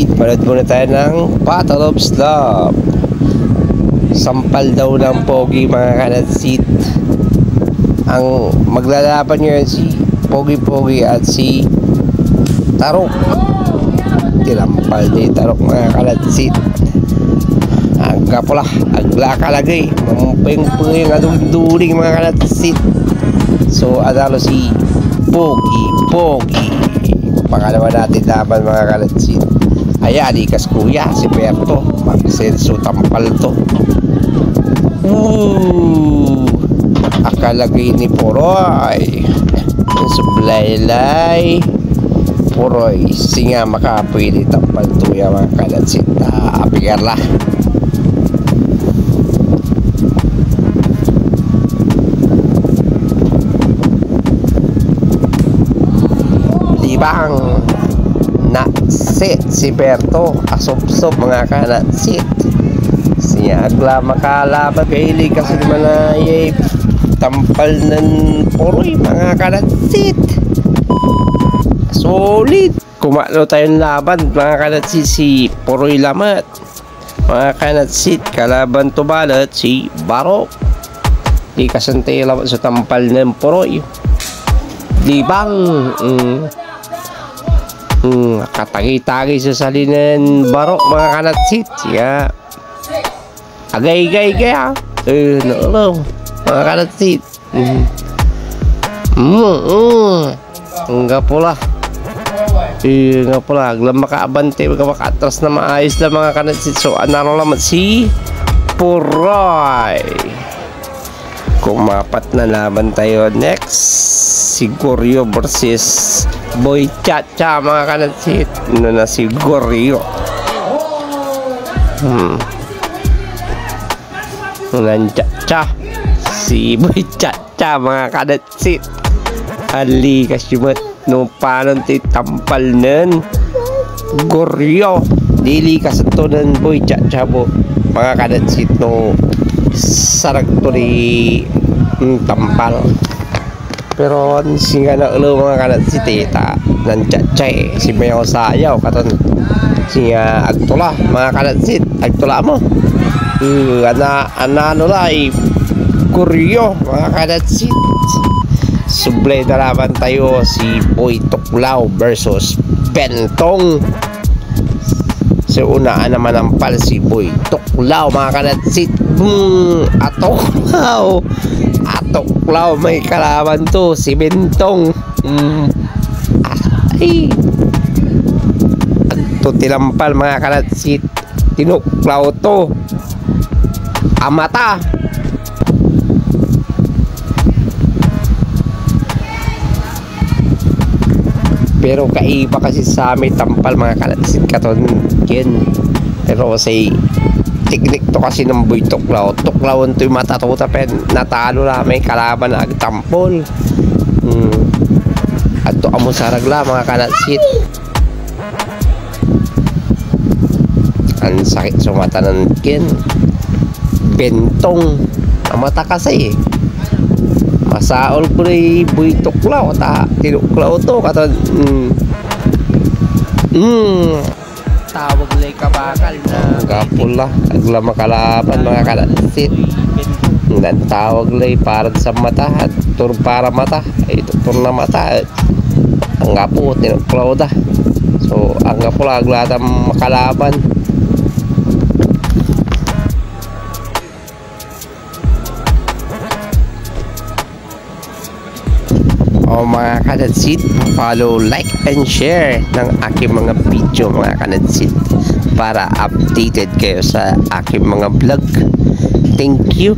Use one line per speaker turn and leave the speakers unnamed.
Panood muna tayo ng Battle of Love. Sampal daw ng pogi mga kanatsit. Ang maglalaban ngayon si Pogi-Pogi at si Tarok. Tinampal ni Tarok mga kanatsit. Agka pula, agla kalagay. Mamumpeng-peng adong-during mga kanatsit. So adalo si Pogi-Pogi. Pangalawa natin laban mga kanatsit. Ayan, ikas kuya, si Berto. Magsenso tampal to. Akalagay ni Poroy. Sublaylay Poroy. Singa makapwede tampal to ya mga kanatsit. Apigar lah. Libang na set si Berto asop-sop mga kanatsit. Siya agla makalaban kaili kasi manayay tampal ng Poroy mga kanatsit. Solid. Kumalo tayong laban mga kanatsit. Si Poroy lamat mga kanatsit. Kalaban to balat si Barok. Di kasantay lamat sa tampal ng Poroy. Libang katagi-tagi sa salinan Barok mga kanatsit. Siya agay-gay kaya naulong mga kanatsit. Enggak pula aglam makaabante makatras na maayos lang mga kanatsit. So anaro lamat si Poroy. Kumapat na laban tayo next. Si Goryo versus Boy Chacha mga kanatsit. Ano na si Goryo. Ulan Chacha. Si Boy Chacha mga kanatsit. Ali kasyumat. No panon ti tampal nun Goryo. Dili kasato ng Boy Chacha po mga kanatsit. No sarag to ni tampal. Pero singa na ulo mga kanatsit ta nan Chacha si Mayo sayaw katon singa agtula mga kanatsit. Agtula mo ano lai Goryo mga kanatsit. Sublay na laban tayo si Boy Tuklaw versus Bentong. So unaan naman ang pal si Boy Tuklaw mga kanatsit. Atuklaw may kalaban to si Bentong. Ay ito tilampal mga kanatsit. Tinuklaw to amata. Pero kaiba kasi sa amin tampal mga kanatsit katon ken. Pero say teknik to kasi ng Boy Tuklaw. Tuklawon to yung matatuta pen natalo na may kalaban na agtampol. At to amo saragla mga kanatsit. Ang sakit sa mata ng ken. Bentong ang mata kasi masaol ko rin Boy Tuklaw ta tinuklaw to katon tawag lay kabakal na kapula agla makalaban mga kanatsit. Nan tawag lay para sa mata at tur para mata ito tur na mata ang gapo tinuklaw da. So ang gapula agla makalaban. O mga kanatsit, follow, like, and share ng aking mga video mga kanatsit para updated kayo sa aking mga vlog. Thank you.